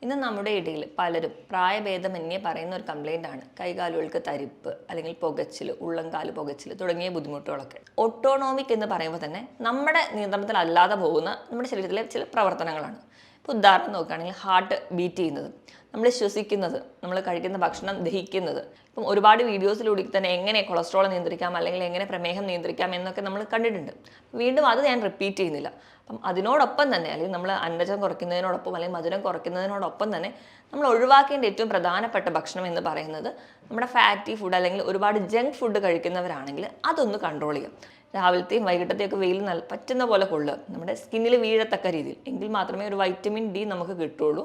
ഇന്ന് നമ്മുടെ ഇടയിൽ പലരും പ്രായഭേദമന്യേ പറയുന്ന ഒരു കംപ്ലൈൻ്റ് ആണ് കൈകാലുകൾക്ക് തരിപ്പ് അല്ലെങ്കിൽ പുകച്ചിൽ, ഉള്ളംകാല് പുകച്ചിൽ തുടങ്ങിയ ബുദ്ധിമുട്ടുകളൊക്കെ. ഓട്ടോണോമിക് എന്ന് പറയുമ്പോൾ തന്നെ നമ്മുടെ നിയന്ത്രണത്തിലല്ലാതെ പോകുന്ന നമ്മുടെ ശരീരത്തിലെ ചില പ്രവർത്തനങ്ങളാണ്. ഇപ്പോൾ ഉദാഹരണം നോക്കുകയാണെങ്കിൽ ഹാർട്ട് ബീറ്റ് ചെയ്യുന്നത്, നമ്മൾ ശ്വസിക്കുന്നത്, നമ്മൾ കഴിക്കുന്ന ഭക്ഷണം ദഹിക്കുന്നത്. ഇപ്പം ഒരുപാട് വീഡിയോസിലൂടെ തന്നെ എങ്ങനെ കൊളസ്ട്രോൾ നിയന്ത്രിക്കാം അല്ലെങ്കിൽ എങ്ങനെ പ്രമേഹം നിയന്ത്രിക്കാം എന്നൊക്കെ നമ്മൾ കണ്ടിട്ടുണ്ട്. വീണ്ടും അത് ഞാൻ റിപ്പീറ്റ് ചെയ്യുന്നില്ല. അപ്പം അതിനോടൊപ്പം തന്നെ അല്ലെങ്കിൽ നമ്മൾ അന്നജം കുറയ്ക്കുന്നതിനോടൊപ്പം അല്ലെങ്കിൽ മധുരം കുറയ്ക്കുന്നതിനോടൊപ്പം തന്നെ നമ്മൾ ഒഴിവാക്കേണ്ട ഏറ്റവും പ്രധാനപ്പെട്ട ഭക്ഷണം എന്ന് പറയുന്നത് നമ്മുടെ ഫാറ്റി ഫുഡ് അല്ലെങ്കിൽ ഒരുപാട് ജങ്ക് ഫുഡ് കഴിക്കുന്നവരാണെങ്കിൽ അതൊന്ന് കൺട്രോൾ ചെയ്യാം. രാവിലത്തെയും വൈകിട്ടത്തെയൊക്കെ വെയിൽ പറ്റുന്ന പോലെ കൊള്ളുക, നമ്മുടെ സ്കിന്നിൽ വീഴത്തക്ക രീതിയിൽ, എങ്കിൽ മാത്രമേ ഒരു വൈറ്റമിൻ ഡി നമുക്ക് കിട്ടുള്ളൂ.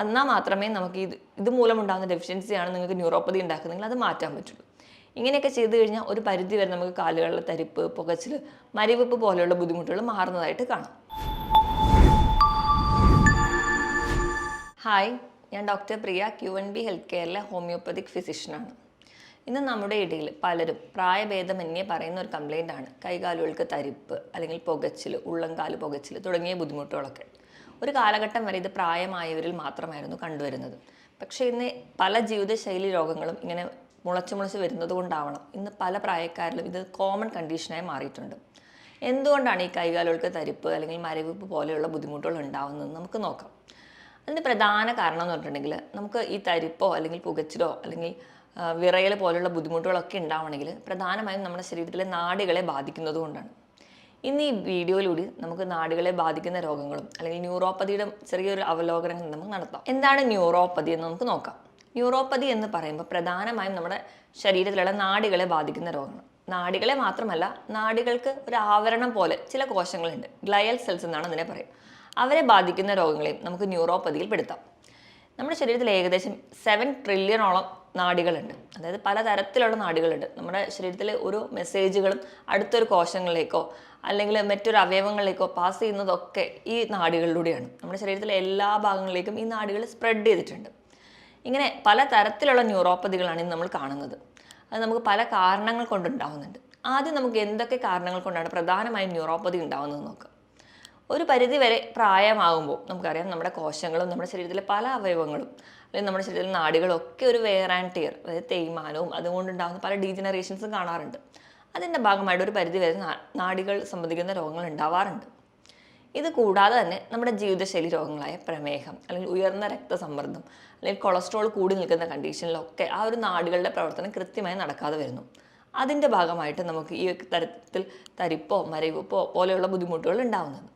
എന്നാൽ മാത്രമേ നമുക്ക് ഇത് മൂലമുണ്ടാകുന്ന ഡെഫിഷ്യൻസിയാണ് നിങ്ങൾക്ക് ന്യൂറോപ്പതി ഉണ്ടാക്കുന്നതെങ്കിൽ അത് മാറ്റാൻ പറ്റുള്ളൂ. ഇങ്ങനെയൊക്കെ ചെയ്തു കഴിഞ്ഞാൽ ഒരു പരിധി വരെ നമുക്ക് കാലുകളിലെ തരിപ്പ്, പുകച്ചിൽ, മരവിപ്പ് പോലെയുള്ള ബുദ്ധിമുട്ടുകൾ മാറുന്നതായിട്ട് കാണാം. ഹായ്, ഞാൻ ഡോക്ടർ പ്രിയ, QNB ഹെൽത്ത് കെയറിലെ ഹോമിയോപ്പതിക് ഫിസിഷ്യനാണ്. ഇന്ന് നമ്മുടെ ഇടയിൽ പലരും പ്രായഭേദമന്യേ പറയുന്ന ഒരു കംപ്ലൈൻ്റ് ആണ് കൈകാലുകൾക്ക് തരിപ്പ് അല്ലെങ്കിൽ പുകച്ചിൽ, ഉള്ളംകാല് പുകച്ചിൽ തുടങ്ങിയ ബുദ്ധിമുട്ടുകളൊക്കെ. ഒരു കാലഘട്ടം വരെ ഇത് പ്രായമായവരിൽ മാത്രമായിരുന്നു കണ്ടുവരുന്നത്. പക്ഷേ ഇന്ന് പല ജീവിതശൈലി രോഗങ്ങളും ഇങ്ങനെ മുളച്ച് വരുന്നത് കൊണ്ടാവണം ഇന്ന് പല പ്രായക്കാരിലും ഇത് കോമൺ കണ്ടീഷനായി മാറിയിട്ടുണ്ട്. എന്തുകൊണ്ടാണ് ഈ കൈകാലുകൾക്ക് തരിപ്പ് അല്ലെങ്കിൽ മരവിപ്പ് പോലെയുള്ള ബുദ്ധിമുട്ടുകൾ ഉണ്ടാവുന്നതെന്ന് നമുക്ക് നോക്കാം. അതിന് പ്രധാന കാരണം എന്ന് പറഞ്ഞിട്ടുണ്ടെങ്കിൽ നമുക്ക് ഈ തരിപ്പോ അല്ലെങ്കിൽ പുകച്ചിലോ അല്ലെങ്കിൽ വിറയൽ പോലുള്ള ബുദ്ധിമുട്ടുകളൊക്കെ ഉണ്ടാവണമെങ്കിൽ പ്രധാനമായും നമ്മുടെ ശരീരത്തിലെ നാഡികളെ ബാധിക്കുന്നത് കൊണ്ടാണ്. ഇന്ന് ഈ വീഡിയോയിലൂടെ നമുക്ക് നാഡികളെ ബാധിക്കുന്ന രോഗങ്ങളും അല്ലെങ്കിൽ ന്യൂറോപ്പതിയുടെ ചെറിയൊരു അവലോകനം നമുക്ക് നടത്താം. എന്താണ് ന്യൂറോപ്പതി എന്ന് നമുക്ക് നോക്കാം. ന്യൂറോപ്പതി എന്ന് പറയുമ്പോൾ പ്രധാനമായും നമ്മുടെ ശരീരത്തിലുള്ള നാഡികളെ ബാധിക്കുന്ന രോഗങ്ങൾ. നാഡികളെ മാത്രമല്ല, നാഡികൾക്ക് ഒരു ആവരണം പോലെ ചില കോശങ്ങളുണ്ട്, ഗ്ലയൽ സെൽസ് എന്നാണ് അതിനെ പറയുക. അവരെ ബാധിക്കുന്ന രോഗങ്ങളെയും നമുക്ക് ന്യൂറോപ്പതിയിൽ പെടുത്താം. നമ്മുടെ ശരീരത്തിൽ ഏകദേശം 7 ട്രില്യണോളം നാഡികളുണ്ട്. അതായത് പലതരത്തിലുള്ള നാഡികളുണ്ട്. നമ്മുടെ ശരീരത്തിലെ ഓരോ മെസ്സേജുകളും അടുത്തൊരു കോശങ്ങളിലേക്കോ അല്ലെങ്കിൽ മറ്റൊരു അവയവങ്ങളിലേക്കോ പാസ് ചെയ്യുന്നതൊക്കെ ഈ നാഡികളിലൂടെയാണ്. നമ്മുടെ ശരീരത്തിലെ എല്ലാ ഭാഗങ്ങളിലേക്കും ഈ നാഡികൾ സ്പ്രെഡ് ചെയ്തിട്ടുണ്ട്. ഇങ്ങനെ പലതരത്തിലുള്ള ന്യൂറോപ്പതികളാണ് ഇന്ന് നമ്മൾ കാണുന്നത്. അത് നമുക്ക് പല കാരണങ്ങൾ കൊണ്ടുണ്ടാവുന്നുണ്ട്. ആദ്യം നമുക്ക് എന്തൊക്കെ കാരണങ്ങൾ കൊണ്ടാണ് പ്രധാനമായും ന്യൂറോപ്പതി ഉണ്ടാവുന്നത് നോക്കാം. ഒരു പരിധി വരെ പ്രായമാകുമ്പോൾ നമുക്കറിയാം നമ്മുടെ കോശങ്ങളും നമ്മുടെ ശരീരത്തിലെ പല അവയവങ്ങളും അല്ലെങ്കിൽ നമ്മുടെ ശരീരത്തിലെ നാഡികളും ഒക്കെ ഒരു വെയർ ആൻഡ് ടിയർ, അതായത് തേയ്മാനവും അതുകൊണ്ടുണ്ടാകുന്ന പല ഡീജനറേഷൻസും കാണാറുണ്ട്. അതിൻ്റെ ഭാഗമായിട്ട് ഒരു പരിധി വരെ നാഡികൾ സംബന്ധിക്കുന്ന രോഗങ്ങൾ ഉണ്ടാവാറുണ്ട്. ഇത് കൂടാതെ തന്നെ നമ്മുടെ ജീവിതശൈലി രോഗങ്ങളായ പ്രമേഹം അല്ലെങ്കിൽ ഉയർന്ന രക്തസമ്മർദ്ദം അല്ലെങ്കിൽ കൊളസ്ട്രോൾ കൂടി നിൽക്കുന്ന കണ്ടീഷനിലൊക്കെ ആ ഒരു നാഡികളുടെ പ്രവർത്തനം കൃത്യമായി നടക്കാതെ വരുന്നു. അതിൻ്റെ ഭാഗമായിട്ട് നമുക്ക് ഈ തരത്തിൽ തരിപ്പോ മരവിപ്പോ പോലെയുള്ള ബുദ്ധിമുട്ടുകൾ ഉണ്ടാവുന്നത്.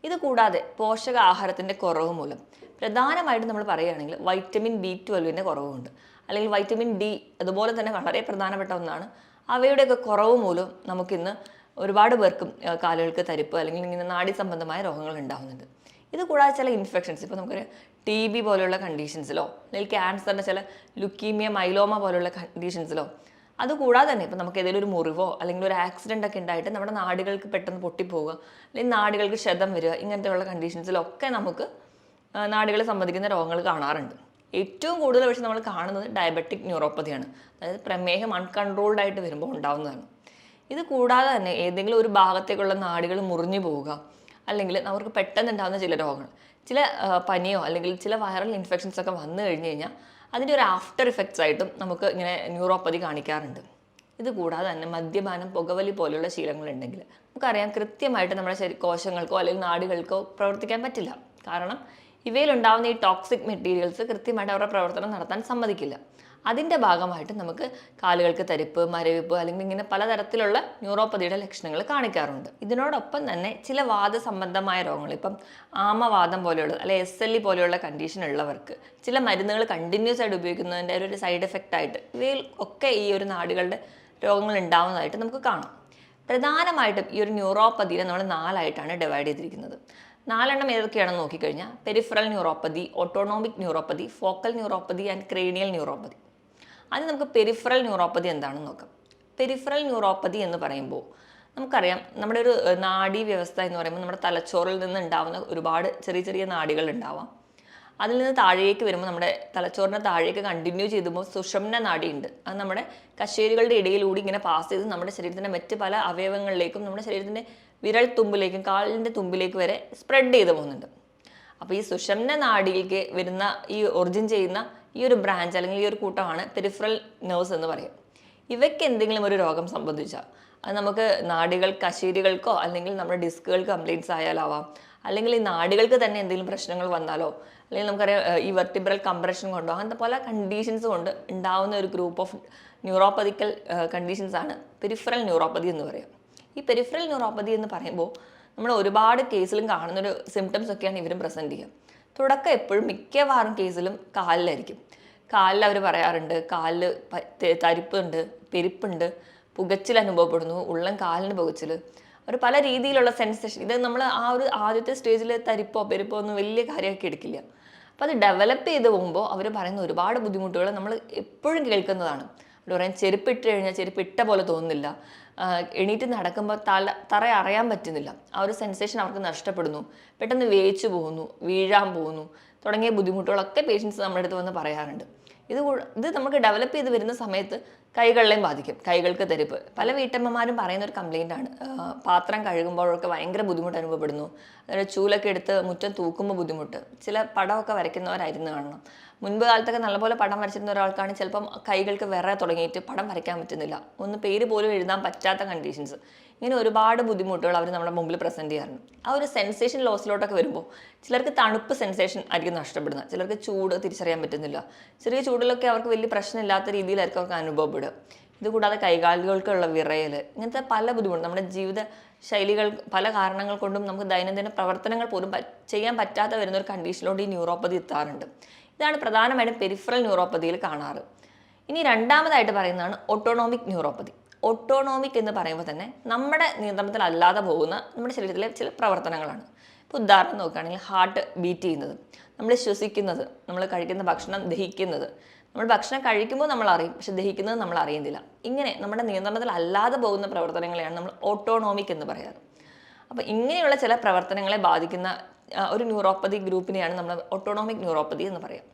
ഇത് കൂടാതെ പോഷകാഹാരത്തിൻ്റെ കുറവ് മൂലം പ്രധാനമായിട്ടും നമ്മൾ പറയുകയാണെങ്കിൽ വൈറ്റമിൻ B12 കുറവുണ്ട്, അല്ലെങ്കിൽ വൈറ്റമിൻ D അതുപോലെ തന്നെ വളരെ പ്രധാനപ്പെട്ട ഒന്നാണ്. അവയുടെയൊക്കെ കുറവ് മൂലം നമുക്കിന്ന് ഒരുപാട് പേർക്കും കാലുകൾക്ക് തരിപ്പ് അല്ലെങ്കിൽ ഇങ്ങനെ നാഡി സംബന്ധമായ രോഗങ്ങൾ ഉണ്ടാകുന്നുണ്ട്. ഇത് കൂടാതെ ചില ഇൻഫെക്ഷൻസ്, ഇപ്പോൾ നമുക്കൊരു TB പോലെയുള്ള കണ്ടീഷൻസിലോ അല്ലെങ്കിൽ ക്യാൻസറിൻ്റെ ചില ലുക്കീമിയ, മൈലോമ പോലെയുള്ള കണ്ടീഷൻസിലോ, അതുകൂടാതെ തന്നെ ഇപ്പോൾ നമുക്ക് ഏതെങ്കിലും ഒരു മുറിവോ അല്ലെങ്കിൽ ഒരു ആക്സിഡൻ്റ് ഒക്കെ ഉണ്ടായിട്ട് നമ്മുടെ നാഡികൾക്ക് പെട്ടെന്ന് പൊട്ടിപ്പോവുക അല്ലെങ്കിൽ നാഡികൾക്ക് ക്ഷതം വരിക, ഇങ്ങനത്തെയുള്ള കണ്ടീഷൻസിലൊക്കെ നമുക്ക് നാഡികളെ സംബന്ധിക്കുന്ന രോഗങ്ങൾ കാണാറുണ്ട്. ഏറ്റവും കൂടുതൽ പക്ഷേ നമ്മൾ കാണുന്നത് ഡയബറ്റിക് ന്യൂറോപ്പതിയാണ്, അതായത് പ്രമേഹം അൺകൺട്രോൾഡ് ആയിട്ട് വരുമ്പോൾ ഉണ്ടാകുന്നതാണ്. ഇത് കൂടാതെ തന്നെ ഏതെങ്കിലും ഒരു ഭാഗത്തേക്കുള്ള നാഡികൾ മുറിഞ്ഞു പോവുക അല്ലെങ്കിൽ അവർക്ക് പെട്ടെന്ന് ഉണ്ടാകുന്ന ചില രോഗങ്ങൾ, ചില പനിയോ അല്ലെങ്കിൽ ചില വൈറൽ ഇൻഫെക്ഷൻസ് ഒക്കെ വന്നു കഴിഞ്ഞ് കഴിഞ്ഞാൽ അതിൻ്റെ ഒരു ആഫ്റ്റർ ഇഫക്ട്സ് ആയിട്ടും നമുക്ക് ഇങ്ങനെ ന്യൂറോപ്പതി കാണിക്കാറുണ്ട്. ഇത് കൂടാതെ തന്നെ മദ്യപാനം, പുകവലി പോലെയുള്ള ശീലങ്ങളുണ്ടെങ്കിൽ നമുക്കറിയാം കൃത്യമായിട്ട് നമ്മുടെ കോശങ്ങൾക്കോ അല്ലെങ്കിൽ നാഡികൾക്കോ പ്രവർത്തിക്കാൻ പറ്റില്ല. കാരണം ഇവയിലുണ്ടാകുന്ന ഈ ടോക്സിക് മെറ്റീരിയൽസ് കൃത്യമായിട്ട് അവരുടെ പ്രവർത്തനം നടത്താൻ സമ്മതിക്കില്ല. അതിൻ്റെ ഭാഗമായിട്ട് നമുക്ക് കാലുകൾക്ക് തരിപ്പ്, മരവിപ്പ് അല്ലെങ്കിൽ ഇങ്ങനെ പലതരത്തിലുള്ള ന്യൂറോപ്പതിയുടെ ലക്ഷണങ്ങൾ കാണിക്കാറുണ്ട്. ഇതിനോടൊപ്പം തന്നെ ചില വാദസംബന്ധമായ രോഗങ്ങൾ, ഇപ്പം ആമവാദം പോലെയുള്ള അല്ലെങ്കിൽ SLE പോലെയുള്ള കണ്ടീഷൻ ഉള്ളവർക്ക് ചില മരുന്നുകൾ കണ്ടിന്യൂസ് ആയിട്ട് ഉപയോഗിക്കുന്നതിൻ്റെ ഒരു സൈഡ് എഫക്റ്റ് ആയിട്ട് ഇവയിൽ ഒക്കെ ഈ ഒരു നാഡികളുടെ രോഗങ്ങൾ ഉണ്ടാവുന്നതായിട്ട് നമുക്ക് കാണാം. പ്രധാനമായിട്ടും ഈ ഒരു ന്യൂറോപ്പതിയെ നമ്മൾ 4ആയിട്ടാണ് ഡിവൈഡ് ചെയ്തിരിക്കുന്നത്. 4 ഏതൊക്കെയാണെന്ന് നോക്കിക്കഴിഞ്ഞാൽ peripheral neuropathy, autonomic neuropathy, focal neuropathy and cranial neuropathy. അത് നമുക്ക് പെരിഫറൽ ന്യൂറോപ്പതി എന്താണെന്ന് നോക്കാം. പെരിഫറൽ ന്യൂറോപ്പതി എന്ന് പറയുമ്പോൾ നമുക്കറിയാം നമ്മുടെ ഒരു നാഡീ വ്യവസ്ഥ എന്ന് പറയുമ്പോൾ നമ്മുടെ തലച്ചോറിൽ നിന്ന് ഉണ്ടാവുന്ന ഒരുപാട് ചെറിയ ചെറിയ നാഡികൾ ഉണ്ടാവാം. അതിൽ നിന്ന് താഴേക്ക് വരുമ്പോൾ നമ്മുടെ തലച്ചോറിൻ്റെ താഴേക്ക് കണ്ടിന്യൂ ചെയ്തുമ്പോൾ സുഷുമ്ന നാഡി ഉണ്ട്. അത് നമ്മുടെ കശേരുകളുടെ ഇടയിലൂടെ ഇങ്ങനെ പാസ് ചെയ്ത് നമ്മുടെ ശരീരത്തിൻ്റെ മറ്റ് പല അവയവങ്ങളിലേക്കും നമ്മുടെ ശരീരത്തിൻ്റെ വിരൽ തുമ്പിലേക്കും കാലിൻ്റെ തുമ്പിലേക്ക് വരെ സ്പ്രെഡ് ചെയ്ത് പോകുന്നുണ്ട്. അപ്പോൾ ഈ സുഷുമ്ന നാഡിയിലേക്ക് വരുന്ന ഈ ഒറിജിൻ ചെയ്യുന്ന ഈ ഒരു ബ്രാഞ്ച് അല്ലെങ്കിൽ ഈ ഒരു കൂട്ടമാണ് പെരിഫറൽ നെർവ്സ് എന്ന് പറയും. ഇവയ്ക്ക് എന്തെങ്കിലും ഒരു രോഗം സംബന്ധിച്ചാൽ അത് നമുക്ക് നാഡികൾ കശേരികൾക്കോ അല്ലെങ്കിൽ നമ്മുടെ ഡിസ്കുകൾക്ക് കംപ്ലയിൻറ്റ്സ് ആയാലാവാം, അല്ലെങ്കിൽ ഈ നാഡികൾക്ക് തന്നെ എന്തെങ്കിലും പ്രശ്നങ്ങൾ വന്നാലോ, അല്ലെങ്കിൽ നമുക്കറിയാം ഈ വെർട്ടിബ്രൽ കംപ്രഷൻ കൊണ്ടോ അങ്ങനത്തെ പല കണ്ടീഷൻസ് കൊണ്ട് ഉണ്ടാവുന്ന ഒരു ഗ്രൂപ്പ് ഓഫ് ന്യൂറോപ്പതിക്കൽ കണ്ടീഷൻസ് ആണ് പെരിഫറൽ ന്യൂറോപ്പതി എന്ന് പറയുക. ഈ പെരിഫറൽ ന്യൂറോപ്പതി എന്ന് പറയുമ്പോൾ നമ്മൾ ഒരുപാട് കേസിലും കാണുന്നൊരു സിംറ്റംസ് ഒക്കെയാണ് ഇവരും പ്രസൻറ്റ് ചെയ്യുക. തുടക്കം എപ്പോഴും മിക്കവാറും കേസിലും കാലിലായിരിക്കും. കാലിൽ അവർ പറയാറുണ്ട് കാലിൽ തരിപ്പുണ്ട്, പെരുപ്പുണ്ട്, പുകച്ചിൽ അനുഭവപ്പെടുന്നു, ഉള്ളം കാലിന് പുകച്ചിൽ, അവർ പല രീതിയിലുള്ള സെൻസേഷൻ. ഇത് നമ്മൾ ആ ഒരു ആദ്യത്തെ സ്റ്റേജിൽ തരിപ്പോ പെരുപ്പോ ഒന്നും വലിയ കാര്യമാക്കി എടുക്കില്ല. അപ്പോൾ അത് ഡെവലപ്പ് ചെയ്ത് പോകുമ്പോൾ അവർ പറയുന്ന ഒരുപാട് ബുദ്ധിമുട്ടുകൾ നമ്മൾ എപ്പോഴും കേൾക്കുന്നതാണ്. അവർ പറയും ചെരുപ്പിട്ട് കഴിഞ്ഞാൽ ചെരുപ്പിട്ട പോലെ തോന്നുന്നില്ല, എണീറ്റ് നടക്കുമ്പോൾ തറ അറിയാൻ പറ്റുന്നില്ല, ആ ഒരു സെൻസേഷൻ അവർക്ക് നഷ്ടപ്പെടുന്നു, പെട്ടെന്ന് വേച്ചു പോകുന്നു, വീഴാൻ പോകുന്നു തുടങ്ങിയ ബുദ്ധിമുട്ടുകളൊക്കെ പേഷ്യൻസ് നമ്മുടെ അടുത്ത് വന്ന് പറയാറുണ്ട്. ഇത് നമുക്ക് ഡെവലപ്പ് ചെയ്ത് വരുന്ന സമയത്ത് കൈകളിലെയും ബാധിക്കും. കൈകൾക്ക് തരിപ്പ് പല വീട്ടമ്മമാരും പറയുന്ന ഒരു കംപ്ലയിൻ്റ് ആണ്. പാത്രം കഴുകുമ്പോഴൊക്കെ ഭയങ്കര ബുദ്ധിമുട്ട് അനുഭവപ്പെടുന്നു, അതായത് ചൂലൊക്കെ എടുത്ത് മുറ്റം തൂക്കുമ്പോൾ ബുദ്ധിമുട്ട്. ചില പടമൊക്കെ വരയ്ക്കുന്നവരായിരുന്നു കാണണം. മുൻപ് കാലത്തൊക്കെ നല്ലപോലെ പടം വരച്ചിരുന്ന ഒരാൾക്കാണ് ചിലപ്പം കൈകൾക്ക് വിറ തുടങ്ങിയിട്ട് പടം വരയ്ക്കാൻ പറ്റുന്നില്ല, ഒന്ന് പേര് പോലും എഴുതാൻ പറ്റാത്ത കണ്ടീഷൻസ്. ഇങ്ങനെ ഒരുപാട് ബുദ്ധിമുട്ടുകൾ അവർ നമ്മുടെ മുമ്പിൽ പ്രസൻറ്റ് ചെയ്യാറുണ്ട്. ആ ഒരു സെൻസേഷൻ ലോസിലോട്ടൊക്കെ വരുമ്പോൾ ചിലർക്ക് തണുപ്പ് സെൻസേഷൻ ആയിരിക്കും നഷ്ടപ്പെടുന്നത്, ചിലർക്ക് ചൂട് തിരിച്ചറിയാൻ പറ്റുന്നില്ല. ചെറിയ ചൂടിലൊക്കെ അവർക്ക് വലിയ പ്രശ്നമില്ലാത്ത രീതിയിലായിരിക്കും അവർക്ക് അനുഭവപ്പെടുക. ഇതുകൂടാതെ കൈകാലുകൾക്കുള്ള വിറയൽ, ഇങ്ങനത്തെ പല ബുദ്ധിമുട്ടും നമ്മുടെ ജീവിത ശൈലികൾ പല കാരണങ്ങൾ കൊണ്ടും നമുക്ക് ദൈനംദിന പ്രവർത്തനങ്ങൾ പോലും ചെയ്യാൻ പറ്റാതെ വരുന്ന ഒരു കണ്ടീഷനിലോട്ട് ഈ ന്യൂറോപ്പതി എത്താറുണ്ട്. ഇതാണ് പ്രധാനമായിട്ടും പെരിഫറൽ ന്യൂറോപ്പതിയിൽ കാണാറ്. ഇനി രണ്ടാമതായിട്ട് പറയുന്നതാണ് ഓട്ടോണോമിക് ന്യൂറോപ്പതി. ഓട്ടോണോമിക് എന്ന് പറയുമ്പോൾ തന്നെ നമ്മുടെ നിയന്ത്രണത്തിലല്ലാതെ പോകുന്ന നമ്മുടെ ശരീരത്തിലെ ചില പ്രവർത്തനങ്ങളാണ്. ഇപ്പോൾ ഉദാഹരണം നോക്കുകയാണെങ്കിൽ ഹാർട്ട് ബീറ്റ് ചെയ്യുന്നത്, നമ്മൾ ശ്വസിക്കുന്നത്, നമ്മൾ കഴിക്കുന്ന ഭക്ഷണം ദഹിക്കുന്നത്. നമ്മൾ ഭക്ഷണം കഴിക്കുമ്പോൾ നമ്മൾ അറിയും, പക്ഷെ ദഹിക്കുന്നത് നമ്മൾ അറിയുന്നില്ല. ഇങ്ങനെ നമ്മുടെ നിയന്ത്രണത്തിലല്ലാതെ പോകുന്ന പ്രവർത്തനങ്ങളെയാണ് നമ്മൾ ഓട്ടോണോമിക് എന്ന് പറയാറ്. അപ്പോൾ ഇങ്ങനെയുള്ള ചില പ്രവർത്തനങ്ങളെ ബാധിക്കുന്ന ഒരു ന്യൂറോപ്പതി ഗ്രൂപ്പിനെയാണ് നമ്മൾ ഓട്ടോണോമിക് ന്യൂറോപ്പതി എന്ന് പറയുക.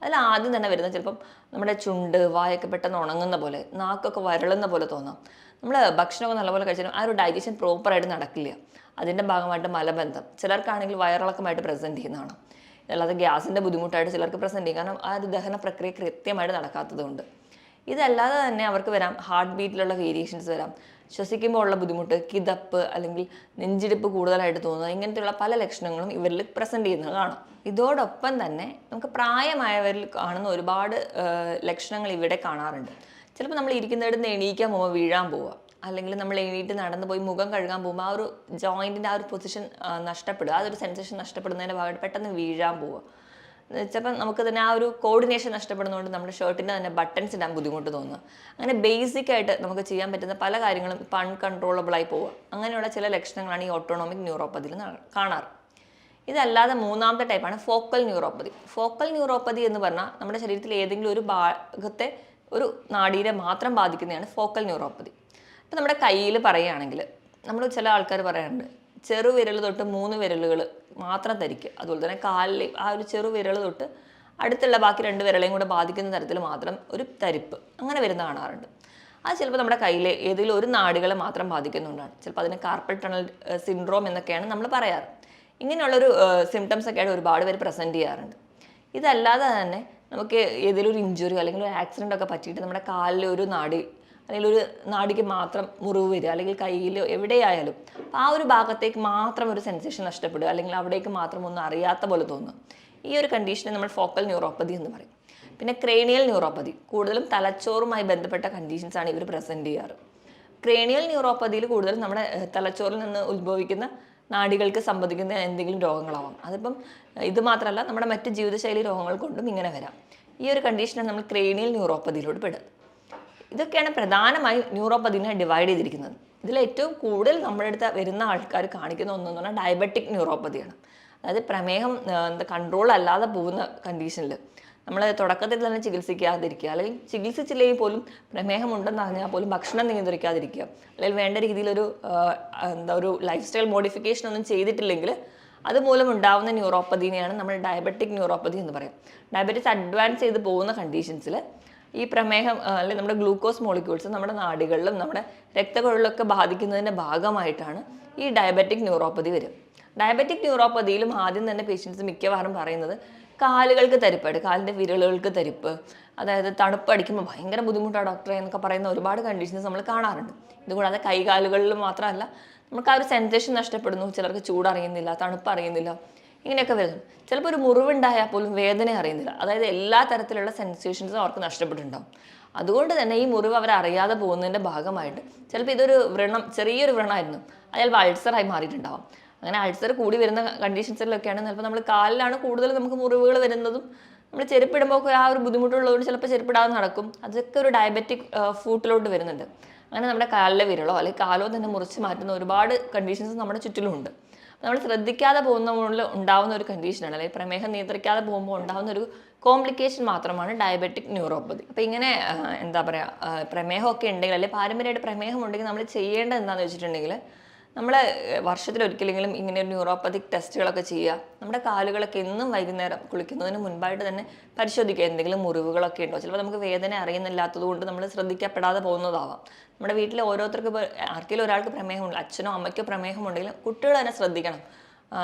അതിൽ ആദ്യം തന്നെ വരുന്നത് ചിലപ്പം നമ്മുടെ ചുണ്ട് വായൊക്കെ പെട്ടെന്ന് ഉണങ്ങുന്ന പോലെ, നാക്കൊക്കെ വരളുന്ന പോലെ തോന്നാം. നമ്മൾ ഭക്ഷണമൊക്കെ നല്ലപോലെ കഴിച്ചാലും ആ ഒരു ഡൈജഷൻ പ്രോപ്പറായിട്ട് നടക്കില്ല. അതിൻ്റെ ഭാഗമായിട്ട് മലബന്ധം, ചിലർക്കാണെങ്കിൽ വയറിളക്കമായിട്ട് പ്രസൻറ്റ് ചെയ്യുന്നതാണ്. അല്ലാതെ ഗ്യാസിൻ്റെ ബുദ്ധിമുട്ടായിട്ട് ചിലർക്ക് പ്രസൻറ്റ് ചെയ്യും, കാരണം ആ ഒരു ദഹന പ്രക്രിയ കൃത്യമായിട്ട് നടക്കാത്തതുകൊണ്ട്. ഇതല്ലാതെ തന്നെ അവർക്ക് വരാം ഹാർട്ട് ബീറ്റിലുള്ള വേരിയേഷൻസ് വരാം, ശ്വസിക്കുമ്പോൾ ഉള്ള ബുദ്ധിമുട്ട്, കിതപ്പ് അല്ലെങ്കിൽ നെഞ്ചിടിപ്പ് കൂടുതലായിട്ട് തോന്നുക, ഇങ്ങനത്തെയുള്ള പല ലക്ഷണങ്ങളും ഇവരിൽ പ്രസൻറ്റ് ചെയ്യുന്നത് കാണാം. ഇതോടൊപ്പം തന്നെ നമുക്ക് പ്രായമായവരിൽ കാണുന്ന ഒരുപാട് ലക്ഷണങ്ങൾ ഇവിടെ കാണാറുണ്ട്. ചിലപ്പോൾ നമ്മൾ ഇരിക്കുന്നിടത്ത് എണീക്കാൻ പോകുമ്പോൾ വീഴാൻ പോവുക, അല്ലെങ്കിൽ നമ്മൾ എണീറ്റ് നടന്നു പോയി മുഖം കഴുകാൻ പോകുമ്പോൾ ആ ഒരു ജോയിൻറ്റിൻ്റെ ആ ഒരു പൊസിഷൻ നഷ്ടപ്പെടുക, ആ ഒരു സെൻസേഷൻ നഷ്ടപ്പെടുന്നതിൻ്റെ ഭാഗമായിട്ട് പെട്ടെന്ന് വീഴാൻ പോവുക. ചിലപ്പോൾ നമുക്ക് തന്നെ ആ ഒരു കോർഡിനേഷൻ നഷ്ടപ്പെടുന്നതുകൊണ്ട് നമ്മുടെ ഷർട്ടിൻ്റെ തന്നെ ബട്ടൺസ് ഇടാൻ ബുദ്ധിമുട്ട് തോന്നുക. അങ്ങനെ ബേസിക് ആയിട്ട് നമുക്ക് ചെയ്യാൻ പറ്റുന്ന പല കാര്യങ്ങളും ഇപ്പം അൺകൺട്രോളബിളായി പോവുക. അങ്ങനെയുള്ള ചില ലക്ഷണങ്ങളാണ് ഈ ഓട്ടോണോമിക് ന്യൂറോപ്പതിയിൽ കാണാറ്. ഇതല്ലാതെ മൂന്നാമത്തെ ടൈപ്പാണ് ഫോക്കൽ ന്യൂറോപ്പതി. ഫോക്കൽ ന്യൂറോപ്പതി എന്ന് പറഞ്ഞാൽ നമ്മുടെ ശരീരത്തിൽ ഏതെങ്കിലും ഒരു ഭാഗത്തെ ഒരു നാഡീരെ മാത്രം ബാധിക്കുന്നതാണ് ഫോക്കൽ ന്യൂറോപ്പതി. ഇപ്പം നമ്മുടെ കയ്യിൽ പറയുകയാണെങ്കിൽ നമ്മൾ ചില ആൾക്കാർ പറയാറുണ്ട് ചെറുവിരൽ തൊട്ട് 3 വിരലുകൾ മാത്രം തരിക്കുക, അതുപോലെ തന്നെ കാലിൽ ആ ഒരു ചെറുവിരൽ തൊട്ട് അടുത്തുള്ള ബാക്കി 2 വിരളെയും കൂടെ ബാധിക്കുന്ന തരത്തിൽ മാത്രം ഒരു തരിപ്പ് അങ്ങനെ വരുന്ന കാണാറുണ്ട്. അത് ചിലപ്പോൾ നമ്മുടെ കയ്യിലെ ഏതെങ്കിലും ഒരു നാടുകളെ മാത്രം ബാധിക്കുന്നുണ്ടാണ്. ചിലപ്പോൾ അതിന് കാർപ്പൽ ടണൽ സിൻഡ്രോം എന്നൊക്കെയാണ് നമ്മൾ പറയാറ്. ഇങ്ങനെയുള്ളൊരു സിംറ്റംസ് ഒക്കെയായിട്ട് ഒരുപാട് പേര് പ്രസൻറ്റ് ചെയ്യാറുണ്ട്. ഇതല്ലാതെ തന്നെ നമുക്ക് ഏതെങ്കിലും ഒരു ഇഞ്ചുറി അല്ലെങ്കിൽ ഒരു ആക്സിഡൻ്റ് ഒക്കെ പറ്റിയിട്ട് നമ്മുടെ കാലിൽ ഒരു നാടി അല്ലെങ്കിൽ ഒരു നാടിക്ക് മാത്രം മുറിവ് വരിക, അല്ലെങ്കിൽ കയ്യിൽ എവിടെയായാലും ആ ഒരു ഭാഗത്തേക്ക് മാത്രം ഒരു സെൻസേഷൻ നഷ്ടപ്പെടുക, അല്ലെങ്കിൽ അവിടേക്ക് മാത്രം ഒന്നും അറിയാത്ത പോലെ തോന്നുക. ഈ ഒരു കണ്ടീഷനെ നമ്മൾ ഫോക്കൽ ന്യൂറോപ്പതി എന്ന് പറയും. പിന്നെ ക്രേനിയൽ ന്യൂറോപ്പതി, കൂടുതലും തലച്ചോറുമായി ബന്ധപ്പെട്ട കണ്ടീഷൻസാണ് ഇവർ പ്രസൻറ്റ് ചെയ്യാറ്. ക്രേനിയൽ ന്യൂറോപ്പതിയിൽ കൂടുതലും നമ്മുടെ തലച്ചോറിൽ നിന്ന് ഉത്ഭവിക്കുന്ന നാഡികൾക്ക് സംബന്ധിക്കുന്ന എന്തെങ്കിലും രോഗങ്ങളാവാം. അതിപ്പം ഇത് മാത്രമല്ല നമ്മുടെ മറ്റ് ജീവിതശൈലി രോഗങ്ങൾ കൊണ്ടും ഇങ്ങനെ വരാം. ഈ ഒരു കണ്ടീഷനാണ് നമ്മൾ ക്രേനിയൽ ന്യൂറോപ്പതിയിലോട്ട് പെടുന്നത്. ഇതൊക്കെയാണ് പ്രധാനമായും ന്യൂറോപ്പതിനെ ഡിവൈഡ് ചെയ്തിരിക്കുന്നത്. ഇതിൽ ഏറ്റവും കൂടുതൽ നമ്മുടെ അടുത്ത് വരുന്ന ആൾക്കാർ കാണിക്കുന്ന ഒന്നെന്ന് പറഞ്ഞാൽ ഡയബറ്റിക് ന്യൂറോപ്പതിയാണ്. അതായത് പ്രമേഹം കൺട്രോൾ അല്ലാതെ പോകുന്ന കണ്ടീഷനിൽ നമ്മൾ തുടക്കത്തിൽ തന്നെ ചികിത്സിക്കാതിരിക്കുക, അല്ലെങ്കിൽ ചികിത്സിച്ചില്ലെങ്കിൽ പോലും പ്രമേഹം ഉണ്ടെന്ന് അറിഞ്ഞാൽ പോലും ഭക്ഷണം നിയന്ത്രിക്കാതിരിക്കുക, അല്ലെങ്കിൽ വേണ്ട രീതിയിലൊരു ഒരു ലൈഫ് സ്റ്റൈൽ മോഡിഫിക്കേഷൻ ഒന്നും ചെയ്തിട്ടില്ലെങ്കിൽ അതുമൂലം ഉണ്ടാവുന്ന ന്യൂറോപ്പതിനെയാണ് നമ്മൾ ഡയബറ്റിക് ന്യൂറോപ്പതി എന്ന് പറയും. ഡയബറ്റിസ് അഡ്വാൻസ് ചെയ്ത് പോകുന്ന കണ്ടീഷൻസിൽ ഈ പ്രമേഹം അല്ലെങ്കിൽ നമ്മുടെ ഗ്ലൂക്കോസ് മോളിക്യൂൾസ് നമ്മുടെ നാഡികളിലും നമ്മുടെ രക്തക്കുഴലിലൊക്കെ ബാധിക്കുന്നതിൻ്റെ ഭാഗമായിട്ടാണ് ഈ ഡയബറ്റിക് ന്യൂറോപ്പതി വരും. ഡയബറ്റിക് ന്യൂറോപ്പതിയിലും ആദ്യം തന്നെ പേഷ്യൻസ് മിക്കവാറും പറയുന്നത് കാലുകൾക്ക് തരിപ്പായിട്ട്, കാലിൻ്റെ വിരലുകൾക്ക് തരിപ്പ്, അതായത് തണുപ്പടിക്കുമ്പോൾ ഭയങ്കര ബുദ്ധിമുട്ടാണ് ഡോക്ടറെ എന്നൊക്കെ പറയുന്ന ഒരുപാട് കണ്ടീഷൻസ് നമ്മൾ കാണാറുണ്ട്. ഇതുകൂടാതെ കൈകാലുകളിൽ മാത്രമല്ല, നമുക്ക് ആ ഒരു സെൻസേഷൻ നഷ്ടപ്പെടുന്നു. ചിലർക്ക് ചൂടറിയുന്നില്ല, തണുപ്പ് അറിയുന്നില്ല, ഇങ്ങനെയൊക്കെ വരുന്നു. ചിലപ്പോൾ ഒരു മുറിവുണ്ടായാൽ പോലും വേദന അറിയുന്നില്ല. അതായത് എല്ലാ തരത്തിലുള്ള സെൻസേഷൻസും അവർക്ക് നഷ്ടപ്പെട്ടിട്ടുണ്ടാവും. അതുകൊണ്ട് തന്നെ ഈ മുറിവ് അവർ അറിയാതെ പോകുന്നതിൻ്റെ ഭാഗമായിട്ട് ചിലപ്പോൾ ഇതൊരു വ്രണം, ചെറിയൊരു വ്രണമായിരുന്നു, അത് ചിലപ്പോൾ അൾസറായി മാറിയിട്ടുണ്ടാവും. അങ്ങനെ അൾസർ കൂടി വരുന്ന കണ്ടീഷൻസിലൊക്കെയാണ് ചിലപ്പോൾ നമ്മൾ കാലിലാണ് കൂടുതൽ നമുക്ക് മുറിവുകൾ വരുന്നതും. നമ്മൾ ചെരുപ്പിടുമ്പോൾ ഒക്കെ ആ ഒരു ബുദ്ധിമുട്ടുള്ളതുകൊണ്ട് ചിലപ്പോൾ ചെരുപ്പിടാതെ നടക്കും. അതൊക്കെ ഒരു ഡയബറ്റിക് ഫൂട്ടിലോട്ട് വരുന്നുണ്ട്. അങ്ങനെ നമ്മുടെ കാലിലെ വിരലോ അല്ലെങ്കിൽ കാലോ തന്നെ മുറിച്ച് മാറ്റുന്ന ഒരുപാട് കണ്ടീഷൻസ് നമ്മുടെ ചുറ്റിലുമുണ്ട്. നമ്മൾ ശ്രദ്ധിക്കാതെ പോകുന്നതുകൊണ്ട് ഉണ്ടാവുന്ന ഒരു കണ്ടീഷനാണ്, അല്ലെങ്കിൽ പ്രമേഹം നിയന്ത്രിക്കാതെ പോകുമ്പോൾ ഉണ്ടാകുന്ന ഒരു കോംപ്ലിക്കേഷൻ മാത്രമാണ് ഡയബറ്റിക് ന്യൂറോപ്പതി. അപ്പോൾ ഇങ്ങനെ എന്താ പറയുക, പ്രമേഹമൊക്കെ ഉണ്ടെങ്കിൽ അല്ലെങ്കിൽ പാരമ്പര്യമായിട്ട് പ്രമേഹം ഉണ്ടെങ്കിൽ നമ്മൾ ചെയ്യേണ്ടത് എന്താണെന്ന് വെച്ചിട്ടുണ്ടെങ്കിൽ, നമ്മൾ വർഷത്തിലൊരിക്കലെങ്കിലും ഇങ്ങനെ ഒരു ന്യൂറോപ്പതിക് ടെസ്റ്റുകളൊക്കെ ചെയ്യുക. നമ്മുടെ കാലുകളൊക്കെ എന്നും വൈകുന്നേരം കുളിക്കുന്നതിന് മുൻപായിട്ട് തന്നെ പരിശോധിക്കുക, എന്തെങ്കിലും മുറിവുകളൊക്കെ ഉണ്ടോ. ചിലപ്പോൾ നമുക്ക് വേദന അറിയുന്നില്ലാത്തത് കൊണ്ട് നമ്മൾ ശ്രദ്ധിക്കപ്പെടാതെ പോകുന്നതാവാം. നമ്മുടെ വീട്ടിൽ ഓരോരുത്തർക്ക് ആർക്കെങ്കിലും ഒരാൾക്ക് പ്രമേഹമുണ്ട്, അച്ഛനോ അമ്മയ്ക്കോ പ്രമേഹമുണ്ടെങ്കിൽ കുട്ടികൾ തന്നെ ശ്രദ്ധിക്കണം.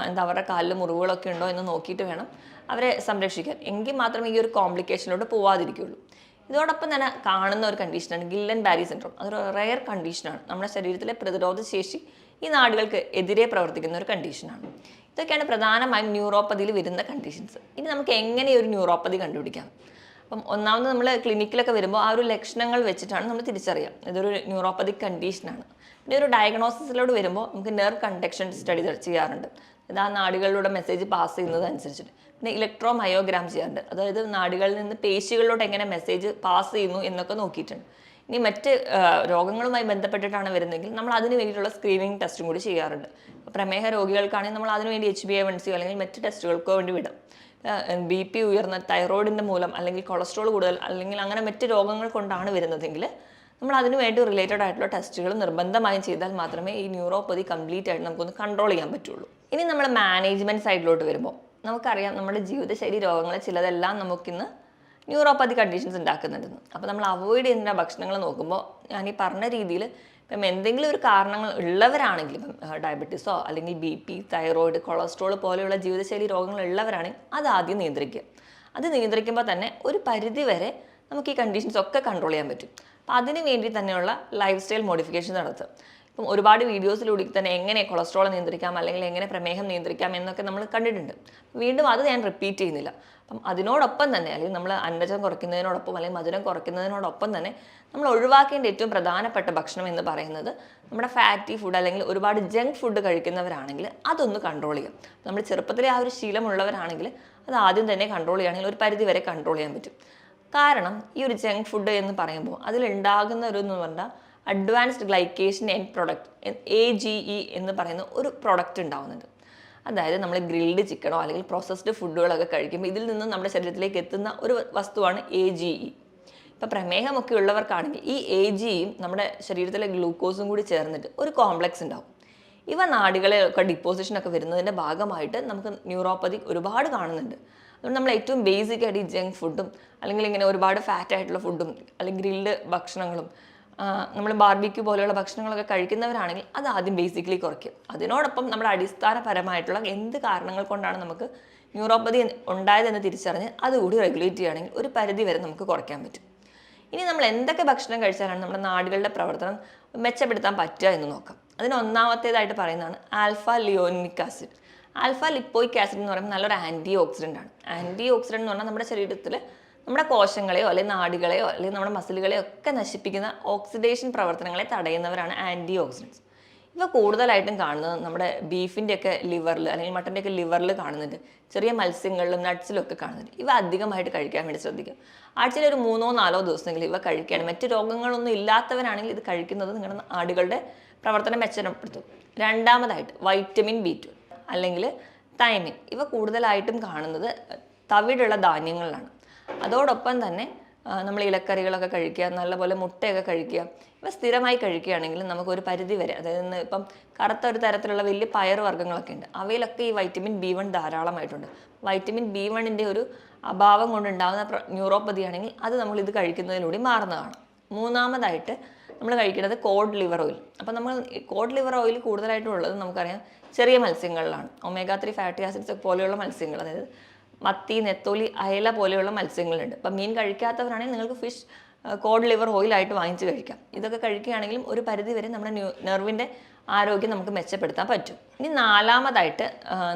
എന്താ അവരുടെ കാലിൽ മുറിവുകളൊക്കെ ഉണ്ടോ എന്ന് നോക്കിയിട്ട് വേണം അവരെ സംരക്ഷിക്കാൻ. എങ്കിൽ മാത്രമേ ഈ ഒരു കോംപ്ലിക്കേഷനിലോട്ട് പോവാതിരിക്കുകയുള്ളൂ. ഇതോടൊപ്പം തന്നെ കാണുന്ന ഒരു കണ്ടീഷനാണ് ഗില്ലൻ ബാരി സിൻഡ്രോം. അതൊരു റെയർ കണ്ടീഷനാണ്. നമ്മുടെ ശരീരത്തിലെ പ്രതിരോധ ശേഷി ഈ നാടുകൾക്ക് എതിരെ പ്രവർത്തിക്കുന്ന ഒരു കണ്ടീഷനാണ്. ഇതൊക്കെയാണ് പ്രധാനമായും ന്യൂറോപ്പതിയിൽ വരുന്ന കണ്ടീഷൻസ്. ഇനി നമുക്ക് എങ്ങനെ ഒരു ന്യൂറോപ്പതി കണ്ടുപിടിക്കാം? അപ്പം ഒന്നാമത് നമ്മൾ ക്ലിനിക്കിലൊക്കെ വരുമ്പോൾ ആ ഒരു ലക്ഷണങ്ങൾ വെച്ചിട്ടാണ് നമ്മൾ തിരിച്ചറിയാം ഇതൊരു ന്യൂറോപ്പതിക് കണ്ടീഷനാണ്. പിന്നെ ഒരു ഡയഗ്നോസിസിലോട് വരുമ്പോൾ നമുക്ക് നെർവ് കണ്ടക്ഷൻ സ്റ്റഡി ചെയ്യാറുണ്ട്. ഇത് ആ നാടുകളിലൂടെ മെസ്സേജ് പാസ് ചെയ്യുന്നത് അനുസരിച്ചിട്ട്. പിന്നെ ഇലക്ട്രോ മയോഗ്രാം ചെയ്യാറുണ്ട്, അതായത് നാടുകളിൽ നിന്ന് പേശികളിലോട്ട് എങ്ങനെ മെസ്സേജ് പാസ് ചെയ്യുന്നു എന്നൊക്കെ നോക്കിയിട്ടുണ്ട്. ഇനി മറ്റ് രോഗങ്ങളുമായി ബന്ധപ്പെട്ടിട്ടാണ് വരുന്നതെങ്കിൽ നമ്മൾ അതിന് വേണ്ടിയിട്ടുള്ള സ്ക്രീനിങ് ടെസ്റ്റും കൂടി ചെയ്യാറുണ്ട്. പ്രമേഹ രോഗികൾക്കാണെങ്കിൽ നമ്മൾ അതിനുവേണ്ടി HbA1c അല്ലെങ്കിൽ മറ്റ് ടെസ്റ്റുകൾക്കോ വേണ്ടി വിടും. BP ഉയർന്ന, തൈറോയിഡിൻ്റെ മൂലം അല്ലെങ്കിൽ കൊളസ്ട്രോൾ കൂടുതൽ അല്ലെങ്കിൽ അങ്ങനെ മറ്റ് രോഗങ്ങൾ കൊണ്ടാണ് വരുന്നതെങ്കിൽ നമ്മൾ അതിന് വേണ്ടി റിലേറ്റഡ് ആയിട്ടുള്ള ടെസ്റ്റുകൾ നിർബന്ധമായും ചെയ്താൽ മാത്രമേ ഈ ന്യൂറോപ്പതി കംപ്ലീറ്റ് ആയിട്ട് നമുക്കൊന്ന് കൺട്രോൾ ചെയ്യാൻ പറ്റുള്ളൂ. ഇനി നമ്മൾ മാനേജ്മെൻറ്റ് സൈഡിലോട്ട് വരുമ്പോൾ നമുക്കറിയാം നമ്മുടെ ജീവിതശൈലി രോഗങ്ങൾ ചിലതെല്ലാം നമുക്കിന്ന് ന്യൂറോപ്പതി കണ്ടീഷൻസ് ഉണ്ടാക്കുന്നുണ്ടെന്ന്. അപ്പോൾ നമ്മൾ അവോയ്ഡ് ചെയ്യുന്ന ഭക്ഷണങ്ങൾ നോക്കുമ്പോൾ ഞാൻ ഈ പറഞ്ഞ രീതിയിൽ ഇപ്പം എന്തെങ്കിലും ഒരു കാരണങ്ങൾ ഉള്ളവരാണെങ്കിൽ, ഇപ്പം ഡയബറ്റീസോ അല്ലെങ്കിൽ BP, തൈറോയിഡ്, കൊളസ്ട്രോൾ പോലെയുള്ള ജീവിതശൈലി രോഗങ്ങൾ ഉള്ളവരാണെങ്കിൽ അത് ആദ്യം നിയന്ത്രിക്കുക. അത് നിയന്ത്രിക്കുമ്പോൾ തന്നെ ഒരു പരിധി വരെ നമുക്ക് ഈ കണ്ടീഷൻസ് ഒക്കെ കൺട്രോൾ ചെയ്യാൻ പറ്റും. അപ്പം അതിന് വേണ്ടി തന്നെയുള്ള ലൈഫ് സ്റ്റൈൽ മോഡിഫിക്കേഷൻ നടത്തുക. ഇപ്പം ഒരുപാട് വീഡിയോസിലൂടെ തന്നെ എങ്ങനെ കൊളസ്ട്രോൾ നിയന്ത്രിക്കാം അല്ലെങ്കിൽ എങ്ങനെ പ്രമേഹം നിയന്ത്രിക്കാം എന്നൊക്കെ നമ്മൾ കണ്ടിട്ടുണ്ട്. വീണ്ടും അത് ഞാൻ റിപ്പീറ്റ് ചെയ്യുന്നില്ല. അപ്പം അതിനോടൊപ്പം തന്നെ, അല്ലെങ്കിൽ നമ്മൾ അന്നജം കുറയ്ക്കുന്നതിനോടൊപ്പം അല്ലെങ്കിൽ മധുരം കുറയ്ക്കുന്നതിനോടൊപ്പം തന്നെ നമ്മൾ ഒഴിവാക്കേണ്ട ഏറ്റവും പ്രധാനപ്പെട്ട ഭക്ഷണം എന്ന് പറയുന്നത് നമ്മുടെ ഫാറ്റി ഫുഡ് അല്ലെങ്കിൽ ഒരുപാട് ജങ്ക് ഫുഡ് കഴിക്കുന്നവരാണെങ്കിൽ അതൊന്ന് കൺട്രോൾ ചെയ്യാം. നമ്മൾ ചെറുപ്പത്തിലെ ആ ഒരു ശീലമുള്ളവരാണെങ്കിൽ അത് ആദ്യം തന്നെ കൺട്രോൾ ചെയ്യുകയാണെങ്കിൽ ഒരു പരിധി വരെ കൺട്രോൾ ചെയ്യാൻ പറ്റും. കാരണം ഈ ഒരു ജങ്ക് ഫുഡ് എന്ന് പറയുമ്പോൾ അതിലുണ്ടാകുന്ന ഒരു എന്ന് പറഞ്ഞാൽ advanced glycation end product, AGE എന്ന് പറയുന്ന ഒരു പ്രൊഡക്റ്റ് ഉണ്ടാകുന്നുണ്ട്. അതായത് നമ്മൾ ഗ്രിൽഡ് ചിക്കനോ അല്ലെങ്കിൽ പ്രോസസ്ഡ് ഫുഡുകളൊക്കെ കഴിക്കുമ്പോൾ ഇതിൽ നിന്ന് നമ്മുടെ ശരീരത്തിലേക്ക് എത്തുന്ന ഒരു വസ്തുവാണ് AGE. ഇപ്പോൾ പ്രമേഹമൊക്കെ ഉള്ളവർക്കാണെങ്കിൽ ഈ AGEയും നമ്മുടെ ശരീരത്തിലെ ഗ്ലൂക്കോസും കൂടി ചേർന്നിട്ട് ഒരു കോംപ്ലക്സ് ഉണ്ടാവും. ഇവ നാഡികളെയൊക്കെ ഡിപ്പോസിഷനൊക്കെ വരുന്നതിൻ്റെ ഭാഗമായിട്ട് നമുക്ക് ന്യൂറോപ്പതി ഒരുപാട് കാണുന്നുണ്ട്. അതുകൊണ്ട് നമ്മൾ ഏറ്റവും ബേസിക് ആയിട്ട് ഈ ജങ്ക് ഫുഡും അല്ലെങ്കിൽ ഇങ്ങനെ ഒരുപാട് ഫാറ്റ് ആയിട്ടുള്ള ഫുഡും അല്ലെങ്കിൽ ഗ്രിൽഡ് ഭക്ഷണങ്ങളും നമ്മൾ ബാർബിക്യൂ പോലെയുള്ള ഭക്ഷണങ്ങളൊക്കെ കഴിക്കുന്നവരാണെങ്കിൽ അത് ആദ്യം ബേസിക്കലി കുറയ്ക്കും. അതിനോടൊപ്പം നമ്മുടെ അടിസ്ഥാനപരമായിട്ടുള്ള എന്ത് കാരണങ്ങൾ കൊണ്ടാണ് നമുക്ക് ന്യൂറോപ്പതി ഉണ്ടായതെന്ന് തിരിച്ചറിഞ്ഞ് അതുകൂടി റെഗുലേറ്റ് ചെയ്യുകയാണെങ്കിൽ ഒരു പരിധി വരെ നമുക്ക് കുറയ്ക്കാൻ പറ്റും. ഇനി നമ്മൾ എന്തൊക്കെ ഭക്ഷണം കഴിച്ചാലാണ് നമ്മുടെ നാടുകളുടെ പ്രവർത്തനം മെച്ചപ്പെടുത്താൻ പറ്റുക എന്ന് നോക്കാം. അതിന് ഒന്നാമത്തേതായിട്ട് പറയുന്നതാണ് ആൽഫ ലിയോനിക് ആസിഡ്. ആൽഫ ലിപ്പോയിക് ആസിഡ് എന്ന് പറയുമ്പോൾ നല്ലൊരു ആൻറ്റി ഓക്സിഡൻ്റ് ആണ്. ആൻറ്റി ഓക്സിഡൻ്റ് എന്ന് പറഞ്ഞാൽ നമ്മുടെ ശരീരത്തിൽ നമ്മുടെ കോശങ്ങളെയോ അല്ലെങ്കിൽ നാഡികളെയോ അല്ലെങ്കിൽ നമ്മുടെ മസിലുകളെയോ ഒക്കെ നശിപ്പിക്കുന്ന ഓക്സിഡേഷൻ പ്രവർത്തനങ്ങളെ തടയുന്നവരാണ് ആൻറ്റി ഓക്സിഡൻസ്. ഇവ കൂടുതലായിട്ടും കാണുന്നത് നമ്മുടെ ബീഫിൻ്റെയൊക്കെ ലിവറിൽ അല്ലെങ്കിൽ മട്ടൻ്റെയൊക്കെ ലിവറിൽ കാണുന്നുണ്ട്, ചെറിയ മത്സ്യങ്ങളിലും നട്ട്സിലും ഒക്കെ കാണുന്നുണ്ട്. ഇവ അധികമായിട്ട് കഴിക്കാൻ വേണ്ടി ശ്രദ്ധിക്കുക. ആഴ്ചയിൽ ഒരു 3-4 ദിവസമെങ്കിലും ഇവ കഴിക്കുകയാണ്. മറ്റ് രോഗങ്ങളൊന്നും ഇല്ലാത്തവരാണെങ്കിൽ ഇത് കഴിക്കുന്നത് നിങ്ങളുടെ നാടുകളുടെ പ്രവർത്തനം മെച്ചപ്പെടുത്തും. രണ്ടാമതായിട്ട് വൈറ്റമിൻ B12 അല്ലെങ്കിൽ തൈമിൻ. ഇവ കൂടുതലായിട്ടും കാണുന്നത് തവിടുള്ള ധാന്യങ്ങളിലാണ്. അതോടൊപ്പം തന്നെ നമ്മൾ ഇലക്കറികളൊക്കെ കഴിക്കുക, നല്ലപോലെ മുട്ടയൊക്കെ കഴിക്കുക. ഇവ സ്ഥിരമായി കഴിക്കുകയാണെങ്കിൽ നമുക്കൊരു പരിധി വരെ, അതായത് ഇപ്പം കറുത്ത ഒരു തരത്തിലുള്ള വലിയ പയർ വർഗ്ഗങ്ങളൊക്കെ ഉണ്ട്, അവയിലൊക്കെ ഈ വൈറ്റമിൻ B1 ധാരാളമായിട്ടുണ്ട്. വൈറ്റമിൻ B1ൻ്റെ ഒരു അഭാവം കൊണ്ടുണ്ടാകുന്ന ന്യൂറോപ്പതി ആണെങ്കിൽ അത് നമ്മൾ ഇത് കഴിക്കുന്നതിലൂടെ മാറുന്നതാണ്. മൂന്നാമതായിട്ട് നമ്മൾ കഴിക്കുന്നത് കോഡ് ലിവർ ഓയിൽ. അപ്പം നമ്മൾ കോഡ് ലിവർ ഓയിൽ കൂടുതലായിട്ടും ഉള്ളത് നമുക്കറിയാം ചെറിയ മത്സ്യങ്ങളിലാണ്. ഒമേഗ 3 ഫാറ്റി ആസിഡ്സ് പോലെയുള്ള മത്സ്യങ്ങൾ, അതായത് മത്തി, നെത്തോലി, അയല പോലെയുള്ള മത്സ്യങ്ങളുണ്ട്. അപ്പം മീൻ കഴിക്കാത്തവരാണെങ്കിൽ നിങ്ങൾക്ക് ഫിഷ് കോഡ് ലിവർ ഓയിലായിട്ട് വാങ്ങിച്ച് കഴിക്കാം. ഇതൊക്കെ കഴിക്കുകയാണെങ്കിലും ഒരു പരിധി വരെ നമ്മുടെ നെർവിൻ്റെ ആരോഗ്യം നമുക്ക് മെച്ചപ്പെടുത്താൻ പറ്റും. ഇനി നാലാമതായിട്ട്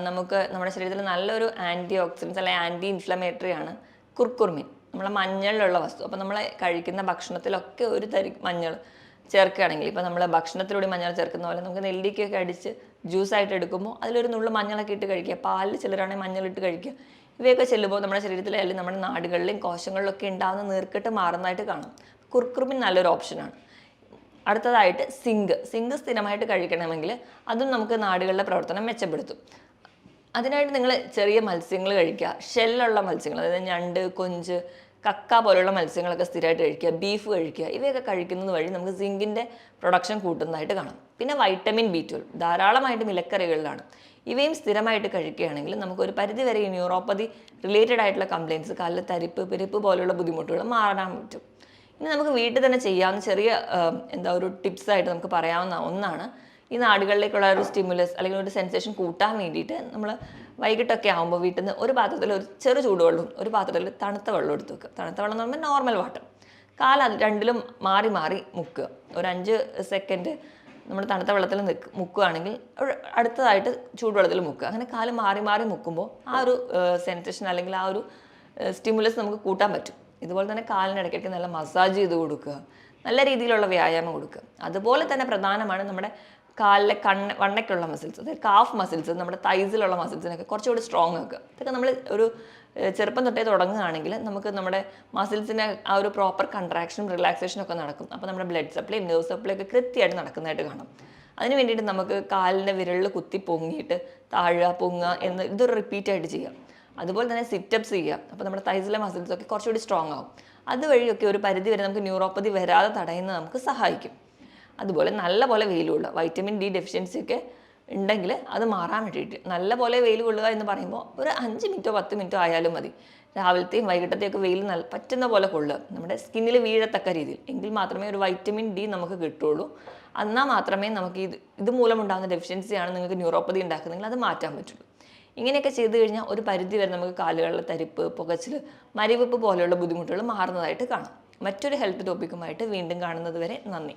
നമുക്ക് നമ്മുടെ ശരീരത്തിൽ നല്ലൊരു ആൻറ്റി ഓക്സിഡൻസ് അല്ലെങ്കിൽ ആൻറ്റി ഇൻഫ്ലമേറ്ററി ആണ് കുർക്കുർമിൻ, നമ്മളെ മഞ്ഞളിലുള്ള വസ്തു. അപ്പോൾ നമ്മൾ കഴിക്കുന്ന ഭക്ഷണത്തിലൊക്കെ ഒരു തരി മഞ്ഞൾ ചേർക്കുകയാണെങ്കിൽ, ഇപ്പോൾ നമ്മൾ ഭക്ഷണത്തിലൂടെ മഞ്ഞൾ ചേർക്കുന്ന പോലെ നമുക്ക് നെല്ലിക്കയൊക്കെ അടിച്ച് ജ്യൂസായിട്ട് എടുക്കുമ്പോൾ അതിലൊരു നുള്ളു മഞ്ഞളൊക്കെ ഇട്ട് കഴിക്കുക, പാലിൽ ചിലരാണെങ്കിൽ മഞ്ഞളിട്ട് കഴിക്കുക. ഇവയൊക്കെ ചെല്ലുമ്പോൾ നമ്മുടെ ശരീരത്തിലെ അല്ലെങ്കിൽ നമ്മുടെ നാടുകളിലെയും കോശങ്ങളിലൊക്കെ ഉണ്ടാകുന്ന നീർക്കെട്ട് മാറുന്നതായിട്ട് കാണും. കുർക്കുമിൻ നല്ലൊരു ഓപ്ഷനാണ്. അടുത്തതായിട്ട് സിങ്ക് സ്ഥിരമായിട്ട് കഴിക്കണമെങ്കിൽ അതും നമുക്ക് നാടുകളിലെ പ്രവർത്തനം മെച്ചപ്പെടുത്തും. അതിനായിട്ട് നിങ്ങൾ ചെറിയ മത്സ്യങ്ങൾ കഴിക്കുക, ഷെല്ലുള്ള മത്സ്യങ്ങൾ, അതായത് ഞണ്ട്, കൊഞ്ച്, കക്ക പോലുള്ള മത്സ്യങ്ങളൊക്കെ സ്ഥിരമായിട്ട് കഴിക്കുക, ബീഫ് കഴിക്കുക. ഇവയൊക്കെ കഴിക്കുന്നത് വഴി നമുക്ക് സിങ്കിൻ്റെ പ്രൊഡക്ഷൻ കൂട്ടുന്നതായിട്ട് കാണാം. പിന്നെ വൈറ്റമിൻ B12 ധാരാളമായിട്ടും ഇലക്കറികളിലാണ്. ഇവയും സ്ഥിരമായിട്ട് കഴിക്കുകയാണെങ്കിൽ നമുക്കൊരു പരിധി വരെ ഈ ന്യൂറോപ്പതി റിലേറ്റഡ് ആയിട്ടുള്ള കംപ്ലയിൻറ്റ്സ്, കാലിൽ തരിപ്പ്, പെരുപ്പ് പോലുള്ള ബുദ്ധിമുട്ടുകൾ മാറാൻ പറ്റും. ഇനി നമുക്ക് വീട്ടിൽ തന്നെ ചെയ്യാവുന്ന ചെറിയ ഒരു ടിപ്സായിട്ട് നമുക്ക് പറയാവുന്ന ഒന്നാണ്, ഈ നാടുകളിലേക്കുള്ള ഒരു സ്റ്റിമുലസ് അല്ലെങ്കിൽ ഒരു സെൻസേഷൻ കൂട്ടാൻ വേണ്ടിയിട്ട് നമ്മൾ വൈകിട്ടൊക്കെ ആകുമ്പോൾ വീട്ടിൽ നിന്ന് ഒരു പാത്രത്തിൽ ഒരു ചെറു ചൂടുവെള്ളവും ഒരു പാത്രത്തിൽ തണുത്ത വെള്ളം എടുത്ത് വെക്കുക. തണുത്ത വെള്ളം എന്ന് പറയുമ്പോൾ നോർമൽ വാട്ടർ. അത് രണ്ടിലും മാറി മാറി മുക്കുക. ഒരു 5 സെക്കൻഡ് നമ്മൾ തണുത്ത വെള്ളത്തിൽ മുക്കുകയാണെങ്കിൽ അടുത്തതായിട്ട് ചൂടുവെള്ളത്തിൽ മുക്കുക. അങ്ങനെ കാല് മാറി മാറി മുക്കുമ്പോൾ ആ ഒരു സെൻസേഷൻ അല്ലെങ്കിൽ ആ ഒരു സ്റ്റിമുലസ് നമുക്ക് കൂട്ടാൻ പറ്റും. ഇതുപോലെ തന്നെ കാലിനിടയ്ക്കൊക്കെ നല്ല മസാജ് ചെയ്ത് കൊടുക്കുക, നല്ല രീതിയിലുള്ള വ്യായാമം കൊടുക്കുക. അതുപോലെ തന്നെ പ്രധാനമാണ് നമ്മുടെ കാലിലെ വണ്ണയ്ക്കുള്ള മസിൽസ്, അതായത് കാഫ് മസിൽസ്, നമ്മുടെ തൈസിലുള്ള മസിൽസിനൊക്കെ കുറച്ചുകൂടി സ്ട്രോങ് ആക്കുക. ഇതൊക്കെ നമ്മൾ ഒരു ചെറുപ്പം തൊട്ടേ തുടങ്ങുകയാണെങ്കിൽ നമുക്ക് നമ്മുടെ മസിൽസിൻ്റെ ആ ഒരു പ്രോപ്പർ കൺട്രാക്ഷനും റിലാക്സേഷനും ഒക്കെ നടക്കും. അപ്പോൾ നമ്മുടെ ബ്ലഡ് സപ്ലൈയും നെർവ് സപ്ലൈ ഒക്കെ കൃത്യമായിട്ട് നടക്കുന്നതായിട്ട് കാണാം. അതിന് വേണ്ടിയിട്ട് നമുക്ക് കാലിൻ്റെ വിരലിൽ കുത്തി പൊങ്ങിയിട്ട് താഴുക, പൊങ്ങുക എന്ന് ഇതൊരു റിപ്പീറ്റായിട്ട് ചെയ്യാം. അതുപോലെ തന്നെ സിറ്റപ്സ് ചെയ്യുക. അപ്പോൾ നമ്മുടെ തൈസിലെ മസിൽസൊക്കെ കുറച്ചുകൂടി സ്ട്രോങ് ആവും. അതുവഴിയൊക്കെ ഒരു പരിധി വരെ നമുക്ക് ന്യൂറോപ്പതി വരാതെ തടയുന്നത് നമുക്ക് സഹായിക്കും. അതുപോലെ നല്ലപോലെ വെയിൽ കൊള്ളുക. വൈറ്റമിൻ D ഡെഫിഷ്യൻസി ഒക്കെ ഉണ്ടെങ്കിൽ അത് മാറാൻ വേണ്ടിയിട്ട് നല്ലപോലെ വെയിൽ കൊള്ളുക എന്ന് പറയുമ്പോൾ ഒരു 5 മിനിറ്റോ 10 മിനിറ്റോ ആയാലും മതി. രാവിലത്തെയും വൈകിട്ടത്തെയൊക്കെ വെയിൽ പറ്റുന്ന പോലെ കൊള്ളുക, നമ്മുടെ സ്കിന്നിൽ വീഴത്തക്ക രീതിയിൽ. എങ്കിൽ മാത്രമേ ഒരു വൈറ്റമിൻ D നമുക്ക് കിട്ടുള്ളൂ. എന്നാൽ മാത്രമേ നമുക്ക് ഇതുമൂലമുണ്ടാകുന്ന ഡെഫിഷ്യൻസിയാണ് നിങ്ങൾക്ക് ന്യൂറോപ്പതി ഉണ്ടാക്കുന്നതെങ്കിൽ അത് മാറ്റാൻ പറ്റുള്ളൂ. ഇങ്ങനെയൊക്കെ ചെയ്തു കഴിഞ്ഞാൽ ഒരു പരിധി വരെ നമുക്ക് കാലുകളിലെ തരിപ്പ്, പുകച്ചിൽ, മരിവെപ്പ് പോലെയുള്ള ബുദ്ധിമുട്ടുകൾ മാറുന്നതായിട്ട് കാണാം. മറ്റൊരു ഹെൽത്ത് ടോപ്പിക്കുമായിട്ട് വീണ്ടും കാണുന്നത് വരെ നന്ദി.